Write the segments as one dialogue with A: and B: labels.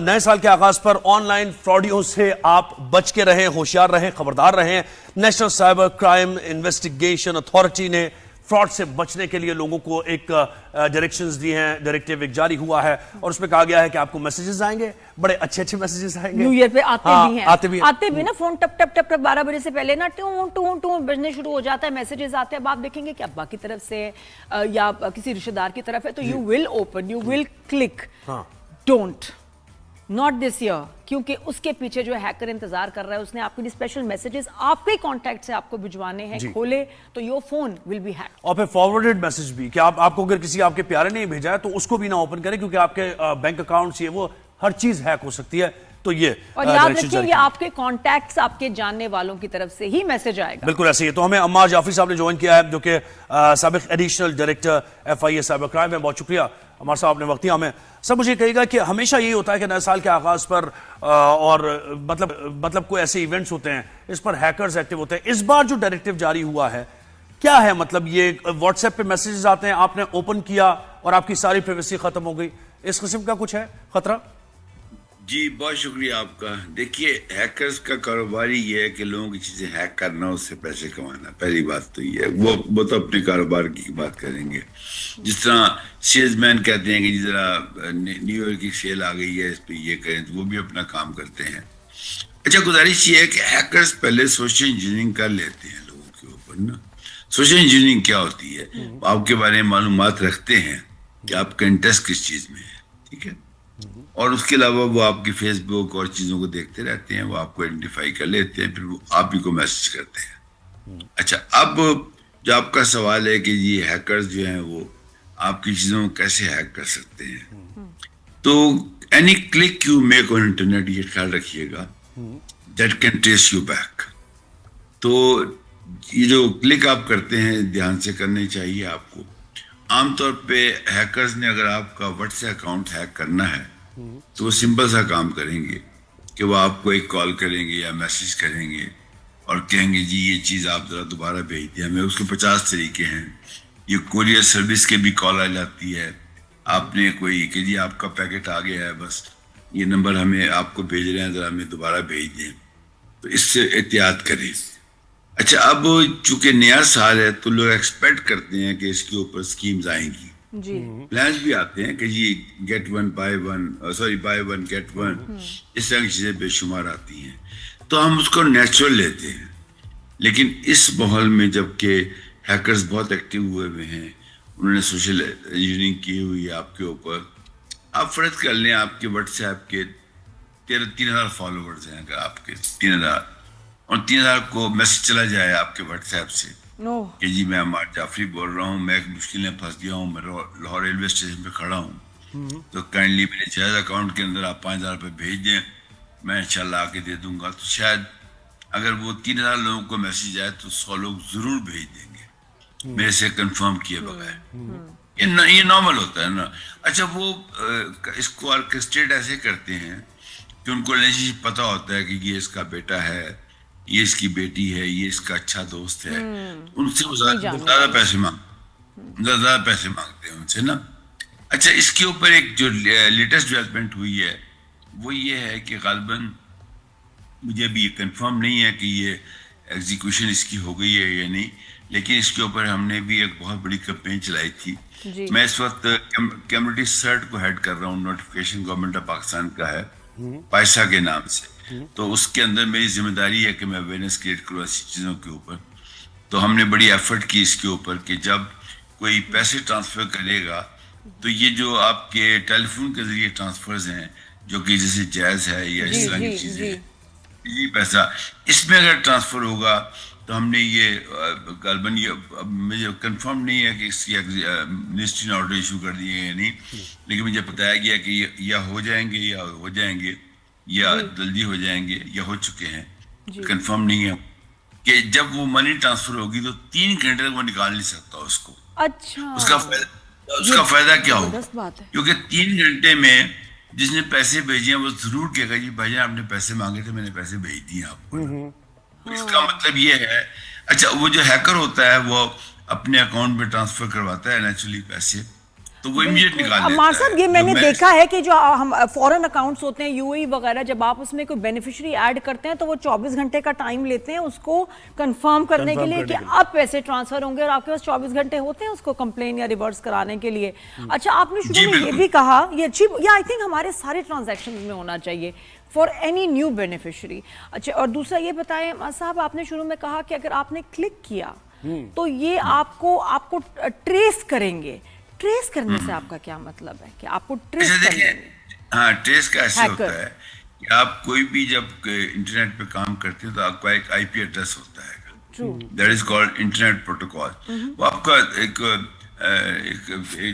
A: نئے سال کے آغاز پر آن لائن فراڈیوں سے آپ بچ کے رہیں، ہوشیار رہیں، خبردار رہیں۔ National cyber crime investigation authority نے فراڈ سے بچنے کے لیے لوگوں کو ایک ڈائریکشنز دی ہیں، ڈائریکٹیو ایک جاری ہوا ہے اور اس میں کہا گیا ہے کہ آپ کو میسیجز آئیں گے، بڑے اچھے اچھے میسیجز آئیں گے،
B: نیو ایئر پہ آتے بھی نا، فون ٹپ ٹپ ٹپ ٹپ 12 بجے سے پہلے نا ٹون ٹون ٹون بجنے شروع ہو جاتا ہے، میسیجز آتے ہیں۔ اب آپ دیکھیں گے کہ ابا کی طرف سے یا کسی رشتہ دار کی طرف ہے تو you will open, you will click, don't not this ear, کیونکہ اس کے پیچھے جو ہیکر انتظار کر رہا ہے، اس نے آپ کے لیے اسپیشل میسیجز آپ کے کانٹیکٹ سے آپ کو بھجوانے ہیں، کھولے تو your phone will be hack.
A: اور پھر فارورڈڈ میسج بھی کہ آپ کو اگر کسی آپ کے پیارے نے بھیجا ہے تو اس کو بھی نہ اوپن کریں، کیونکہ آپ کے بینک اکاؤنٹس یہ وہ ہر چیز ہیک ہو سکتی ہے۔ تو یہ
B: اور یاد رکھیں یہ آپ کے کانٹیکٹس، آپ کے جاننے والوں کی طرف سے ہی میسج آئے گا۔
A: بالکل ایسے ہی۔ تو ہمیں عمار جعفری صاحب نے جوائن کیا ہے، جو کہ سابق additional director FIA cyber crime ہے۔ بہت شکریہ عمار صاحب نے وقت دیا ہمیں۔ سب مجھے کہے گا کہ ہمیشہ یہی ہوتا ہے کہ نئے سال کے آغاز پر اور مطلب کوئی ایسے ایونٹس ہوتے ہیں، اس پر ہیکرز ایکٹیو ہوتے ہیں۔ اس بار جو ڈائریکٹیو جاری ہوا ہے کیا ہے؟ مطلب یہ واٹس ایپ پہ میسیجز آتے ہیں، آپ نے اوپن کیا اور آپ کی ساری پرائیویسی ختم ہو گئی، اس قسم کا کچھ ہے خطرہ؟
C: جی بہت شکریہ آپ کا۔ دیکھیے ہیکرز کا کاروبار ہی یہ ہے کہ لوگوں کی چیزیں ہیک کرنا، اس سے پیسے کمانا۔ پہلی بات تو یہ ہے، وہ تو اپنے کاروبار کی بات کریں گے۔ جس طرح سیلز مین کہتے ہیں کہ جس طرح نیو ایئر کی سیل آ گئی ہے، اس پہ یہ کریں، تو وہ بھی اپنا کام کرتے ہیں۔ اچھا گزارش یہ ہے کہ ہیکرز پہلے سوشل انجینئرنگ کر لیتے ہیں لوگوں کے اوپر نا۔ سوشل انجینئرنگ کیا ہوتی ہے؟ آپ کے بارے میں معلومات رکھتے ہیں کہ آپ کا انٹرسٹ کس چیز میں ہے، ٹھیک ہے، اور اس کے علاوہ وہ آپ کی فیس بک اور چیزوں کو دیکھتے رہتے ہیں، وہ آپ کو آئیڈینٹیفائی کر لیتے ہیں، پھر وہ آپ ہی کو میسج کرتے ہیں۔ اچھا اب جو آپ کا سوال ہے کہ یہ ہیکرز جو ہیں وہ آپ کی چیزوں کو کیسے ہیک کر سکتے ہیں، تو any click you make on internet, یہ خیال رکھیے گا، that can trace you back. تو یہ جو کلک آپ کرتے ہیں دھیان سے کرنے چاہیے آپ کو۔ عام طور پہ ہیکرز نے اگر آپ کا واٹس ایپ اکاؤنٹ ہیک کرنا ہے تو وہ سمپل سا کام کریں گے کہ وہ آپ کو ایک کال کریں گے یا میسج کریں گے اور کہیں گے جی یہ چیز آپ ذرا دوبارہ بھیج دیں ہمیں۔ اس کے 50 طریقے ہیں۔ یہ کوریئر سروس کے بھی کال آ جاتی ہے، آپ نے کوئی کہ جی آپ کا پیکٹ آ گیا ہے، بس یہ نمبر ہمیں آپ کو بھیج رہے ہیں، ذرا ہمیں دوبارہ بھیج دیں۔ تو اس سے احتیاط کریں۔ اچھا اب چونکہ نیا سال ہے تو لوگ ایکسپیکٹ کرتے ہیں کہ اس کے اوپر اسکیمز آئیں گی، پلانز بھی آتے ہیں کہ جی get one by one get one, اس طرح کی چیزیں بے شمار آتی ہیں، تو ہم اس کو نیچرل لیتے ہیں۔ لیکن اس ماحول میں جب کہ ہیکرز بہت ایکٹیو ہوئے ہیں، انہوں نے سوشل انجینئرنگ کی ہوئی ہے آپ کے اوپر، آپ فرض کر لیں آپ کے واٹس ایپ کے 3000 فالوورز ہیں، اگر آپ کے 3000 اور 3000 کو میسج چلا جائے آپ کے واٹس ایپ سے کہ جی میں عمار جعفری بول رہا ہوں، میں ایک مشکل میں پھنس گیا ہوں، میں لاہور ریلوے اسٹیشن پہ کھڑا ہوں، تو کائنڈلی میرے جائز اکاؤنٹ کے اندر آپ 5000 روپے بھیج دیں، میں انشاءاللہ آ کے دے دوں گا۔ تو شاید اگر وہ 3000 لوگوں کو میسج آئے تو 100 لوگ ضرور بھیج دیں گے میرے سے کنفرم کیے بغیر۔ یہ نارمل ہوتا ہے نا۔ اچھا وہ اس کو آرکسٹریٹ ایسے کرتے ہیں کہ ان کو ریلیشن پتہ ہوتا ہے کہ یہ اس کا بیٹا ہے، یہ اس کی بیٹی ہے، یہ اس کا اچھا دوست ہے، ان سے زیادہ پیسے مانگتے ہیں ان سے نا۔ اچھا اس کے اوپر ایک جو لیٹسٹ ڈیولپمنٹ ہوئی ہے وہ یہ ہے کہ غالباً مجھے ابھی یہ کنفرم نہیں ہے کہ یہ ایگزیکیوشن اس کی ہو گئی ہے یا نہیں، لیکن اس کے اوپر ہم نے بھی ایک بہت بڑی کمپین چلائی تھی۔ میں اس وقت کمیونٹی سرٹ کو ہیڈ کر رہا ہوں، نوٹیفیکیشن گورنمنٹ آف پاکستان کا ہے، پائسا کے نام سے۔ تو اس کے اندر میری ذمہ داری ہے کہ میں اویئرنیس کریٹ کروں ایسی چیزوں کے اوپر۔ تو ہم نے بڑی ایفرٹ کی اس کے اوپر کہ جب کوئی پیسے ٹرانسفر کرے گا تو یہ جو آپ کے ٹیلی فون کے ذریعے ٹرانسفرز ہیں جو کہ جیسے جائز ہے یا اس طرح کی چیزیں یہ پیسہ اس میں اگر ٹرانسفر ہوگا تو ہم نے یہ غالباً یہ مجھے کنفرم نہیں ہے کہ اس کی منسٹری نے آرڈر ایشو کر دیے یا نہیں، لیکن مجھے بتایا گیا کہ یا ہو جائیں گے یا جلدی ہو جائیں گے یا ہو چکے ہیں، کنفرم نہیں ہے کہ جب وہ منی ٹرانسفر ہوگی تو 3 گھنٹے تک وہ نکال نہیں سکتا اس کو۔
B: اچھا
C: اس کا فائدہ کیا ہوگا؟ کیونکہ 3 گھنٹے میں جس نے پیسے بھیجے ہیں وہ ضرور کہے گا جی بھائی جان آپ نے پیسے مانگے تھے، میں نے پیسے بھیج دیے آپ کو۔ اس کا مطلب یہ ہے، اچھا وہ جو ہیکر ہوتا ہے وہ اپنے اکاؤنٹ میں ٹرانسفر کرواتا ہے نیچرلی پیسے، तो वो इमीडिएट निकाल देता
B: अम्मार साहब,
C: है।
B: ये मैंने
C: जो
B: देखा है कि जो हम फॉरेन अकाउंट्स होते हैं यूएई वगैरह, जब आप उसमें कोई बेनिफिशियरी ऐड करते हैं तो वो 24 घंटे का टाइम लेते हैं उसको कंफर्म करने के लिए कि अब पैसे ट्रांसफर होंगे, और आपके पास 24 घंटे होते हैं उसको कंप्लेन या रिवर्स कराने के लिए। अच्छा, आपने शुरू में ये भी कहा, ये अच्छी, या आई थिंक हमारे सारे ट्रांजैक्शन में होना चाहिए फॉर एनी न्यू बेनिफिशियरी। अच्छा, और दूसरा ये बताएं साहब, आपने शुरू में कहा कि अगर आपने क्लिक किया तो ये आपको ट्रेस करेंगे। ट्रेस करने से आपका क्या मतलब है कि आपको ट्रेस
C: देखिए, हाँ, ट्रेस का ऐसे होता है कि आप कोई भी जब इंटरनेट पे काम करते हैं तो आपका एक आईपी एड्रेस होता है, that is called internet protocol. वो आपका एक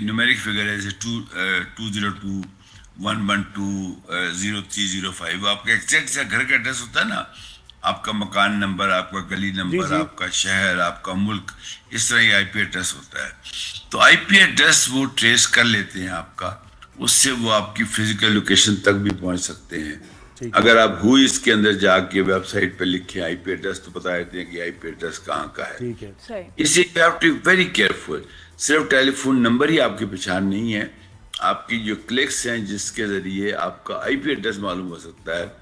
C: न्यूमेरिक फिगर है, जैसे 202.112.0305। वो आपका एग्जैक्ट सा घर का एड्रेस होता है ना, आपका मकान नंबर, आपका गली नंबर, आपका शहर, आपका मुल्क, इस तरह ये आईपी एड्रेस होता है। तो आईपी एड्रेस वो ट्रेस कर लेते हैं आपका, उससे वो आपकी फिजिकल लोकेशन तक भी पहुंच सकते हैं। अगर आप हुईस के अंदर जाके वेबसाइट पे लिखे आईपी एड्रेस तो बता देते हैं कि आईपी एड्रेस कहाँ का है। इसी you have to be very careful. सिर्फ टेलीफोन नंबर ही आपकी पहचान नहीं है, आपकी जो क्लिक्स हैं जिसके जरिए आपका आईपी एड्रेस मालूम हो सकता है।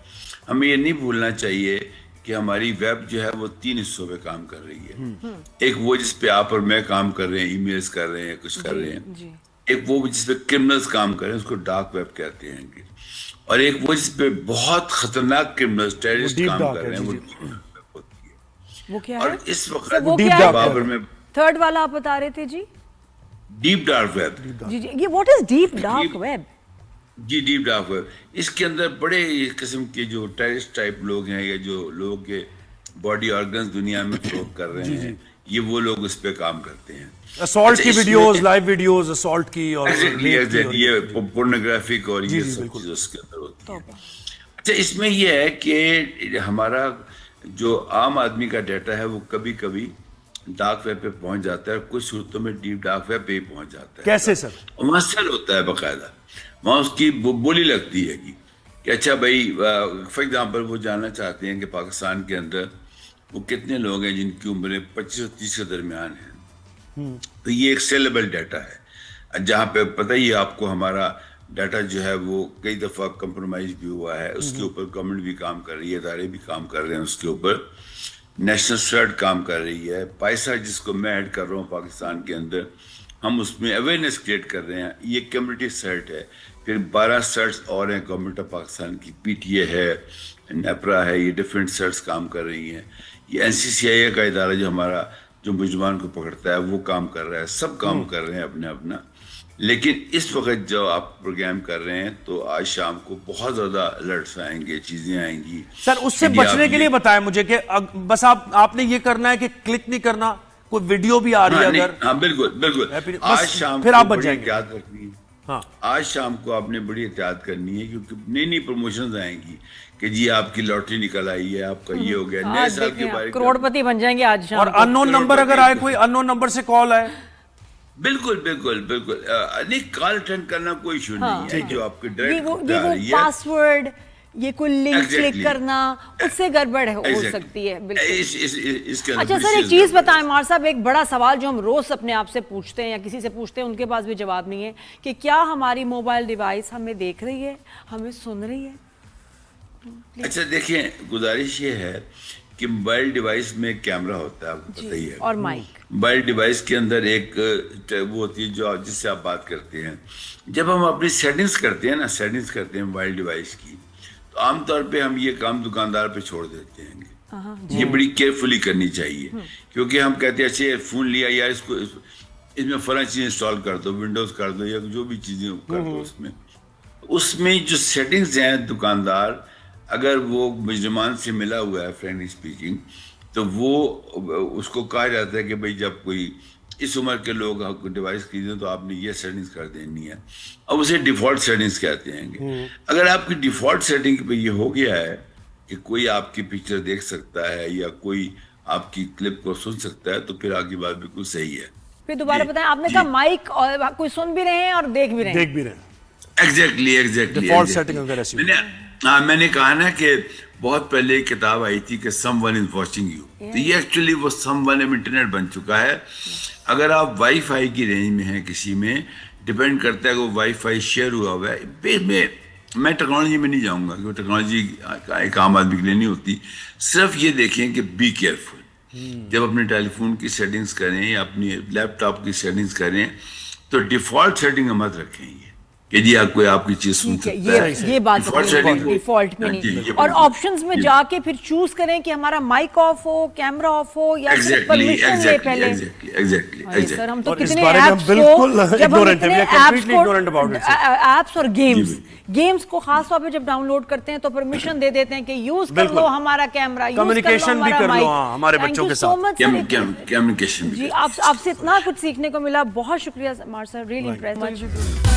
C: हमें ये नहीं भूलना चाहिए कि हमारी वेब जो है वो 3 हिस्सों पे काम कर रही है। एक वो जिस पे आप और मैं काम कर रहे हैं, ईमेल्स कर रहे हैं, कुछ कर रहे हैं। एक वो जिस पे क्रिमिनल्स काम कर रहे हैं, उसको डार्क वेब कहते हैं। और एक वो जिस पे बहुत खतरनाक क्रिमिनल्स, टेररिस्ट काम कर रहे हैं, वो डीप वेब होती है।
B: वो क्या
C: और
B: है?
C: इस वक्त
B: बाबर में थर्ड वाला आप बता रहे थे जी,
C: डीप डार्क वेब।
B: जी, ये what is deep dark web?
C: जी, डीप डार्क वेब, इसके अंदर बड़े किस्म के जो टेररिस्ट टाइप लोग हैं या जो लोगों के बॉडी ऑर्गन्स दुनिया में फरोख्त कर रहे हैं, ये वो लोग उस पे काम करते हैं।
A: असॉल्ट की वीडियोस, लाइव वीडियोस असॉल्ट की और
C: ये पोर्नोग्राफिक और ये सब चीजें उसके अंदर होती हैं। अच्छा, इसमें ये है कि हमारा जो आम आदमी का डाटा है वो कभी कभी डार्क वेब पे पहुंच जाता है, कुछ सूरतों में डीप डार्क वेब पे ही पहुंच जाता है।
A: कैसे सर?
C: वहाँ सेल होता है बाकायदा, वहाँ उसकी बोली लगती है कि अच्छा भाई, फॉर एग्जांपल वो जानना चाहते हैं कि पाकिस्तान के अंदर वो कितने लोग हैं जिनकी उम्रें 25 और 30 के दरमियान है। तो ये एक सेलेबल डाटा है, जहाँ पे पता ही आपको हमारा डाटा जो है वो कई दफ़ा कंप्रोमाइज भी हुआ है। उसके ऊपर गवर्नमेंट भी काम कर रही है, इदारे भी काम कर रहे हैं, उसके ऊपर नेशनल सर्ट काम कर रही है। पैसा जिसको मैं ऐड कर रहा हूँ पाकिस्तान के अंदर, हम उसमें अवेयरनेस क्रिएट कर रहे हैं। ये कम्युनिटी सर्ट है, फिर 12 सर्ट्स और हैं गवर्नमेंट ऑफ पाकिस्तान की, पीटीए है, नेपरा है, ये डिफरेंट सर्ट्स काम कर रही हैं। ये एनसीसीआई का इदारा जो हमारा जो मुजरमान को पकड़ता है वो काम कर रहा है, सब काम कर रहे हैं अपने अपना। लेकिन इस वक्त जो आप प्रोग्राम कर रहे हैं तो आज शाम को बहुत ज्यादा अलर्ट्स आएंगे, चीजें आएंगी।
A: सर, उससे बचने के लिए बताएं मुझे कि बस आपने ये करना है कि क्लिक नहीं करना, कोई वीडियो भी आ रही है अगर,
C: हाँ बिल्कुल बिल्कुल, आज शाम
A: फिर आप बच जाएंगे।
C: एहतियात रखनी है। हाँ, आज शाम को आपने बड़ी एहतियात करनी है, क्योंकि नई नई प्रमोशंस आएंगी कि जी आपकी लॉटरी निकल आई है, आपका ये हो गया, नए साल के बारे में
B: करोड़पति बन जाएंगे आज शाम।
A: और अननोन नंबर अगर आए, कोई अननोन नंबर से कॉल आए,
C: बिल्कुल बिल्कुल बिल्कुल, नहीं, कॉल अटेंड करना कोई इशू नहीं है। जो आपके डायरेक्ट
B: वो पासवर्ड, ये कोई लिंक क्लिक करना, उससे गड़बड़ हो सकती है। बिल्कुल। अच्छा सर, एक चीज बताएं मार साहब, एक बड़ा सवाल जो हम रोज अपने आप से पूछते हैं या किसी से पूछते हैं, उनके पास भी जवाब नहीं है, कि क्या हमारी मोबाइल डिवाइस हमें देख रही है, हमें सुन रही है?
C: अच्छा देखिए, गुजारिश ये है कि मोबाइल डिवाइस में कैमरा होता है, आपको पता ही है,
B: और माइक।
C: मोबाइल डिवाइस के अंदर एक वो होती है जो जिससे आप बात करते हैं। जब हम अपनी सेटिंग्स करते हैं ना, सेटिंग्स करते हैं मोबाइल डिवाइस की, तो आमतौर पे हम ये काम दुकानदार पे छोड़ देते हैं। ये बड़ी केयरफुली करनी चाहिए, क्योंकि हम कहते हैं अच्छा फ़ोन लिया यार, इसको इसमें फलां चीज़ इंस्टॉल कर दो, विंडोज़ कर दो, या जो भी चीज़ें कर दो उसमें जो सेटिंग्स हैं, दुकानदार अगर वो मुजरमान से मिला हुआ है फ्रेंकली स्पीकिंग, तो वो उसको कहा जाता है कि भाई जब कोई इस उम्र के लोग डिवाइस खरीदें तो आपने ये सेटिंग्स कर देनी है। अब उसे डिफ़ॉल्ट सेटिंग्स कहते हैं। अगर आपकी डिफ़ॉल्ट सेटिंग पे ये हो गया है कि कोई आपकी पिक्चर देख सकता है या कोई आपकी क्लिप को सुन सकता है, तो फिर आपकी बात बिल्कुल सही है।
B: फिर दोबारा बताएं, आपने कहा माइक और कोई सुन भी रहे हैं और देख भी रहे हैं।
C: एग्जैक्टली
A: डिफ़ॉल्ट सेटिंग अगर ऐसी।
C: मैंने कहा ना कि बहुत पहले एक किताब आई थी कि समवन इज वॉचिंग यू, तो ये एक्चुअली वो समवन अब इंटरनेट बन चुका है। अगर आप वाईफाई की रेंज में हैं किसी में, डिपेंड करता है कि वो वाईफाई शेयर हुआ है। मैं टेक्नोलॉजी में नहीं जाऊंगा क्योंकि टेक्नोलॉजी एक आम आदमी के लिए नहीं होती। सिर्फ ये देखें कि बी केयरफुल जब अपने टेलीफोन की सेटिंग्स करें या अपनी लैपटॉप की सेटिंग्स करें तो डिफॉल्ट सेटिंग मत रखें कि जी कोई आपकी चीज सुन सकता है।
B: ये बात डिफॉल्ट में नहीं, और ऑप्शंस में जाके फिर चूज करें कि हमारा माइक ऑफ हो, कैमरा ऑफ हो, या सिर्फ परमिशन ले पहले।
C: एग्जैक्टली
B: सर हम तो
A: और इस
B: कितने
A: बारे में हम
B: ऐप्स
A: बिल्कुल
B: को, जब हम
A: ignorant हैं,
B: इतने
A: we are completely ignorant about it,
B: apps और गेम्स को खास तौर पे जब डाउनलोड करते हैं तो परमिशन दे देते हैं कि यूज कर लो हमारा कैमरा,
A: कम्युनिकेशन भी कर लो हमारे बच्चों के साथ,
C: कम्युनिकेशन।
B: जी आपसे इतना कुछ सीखने को मिला, बहुत शुक्रिया मार सर, रियली इम्प्रेस्ड।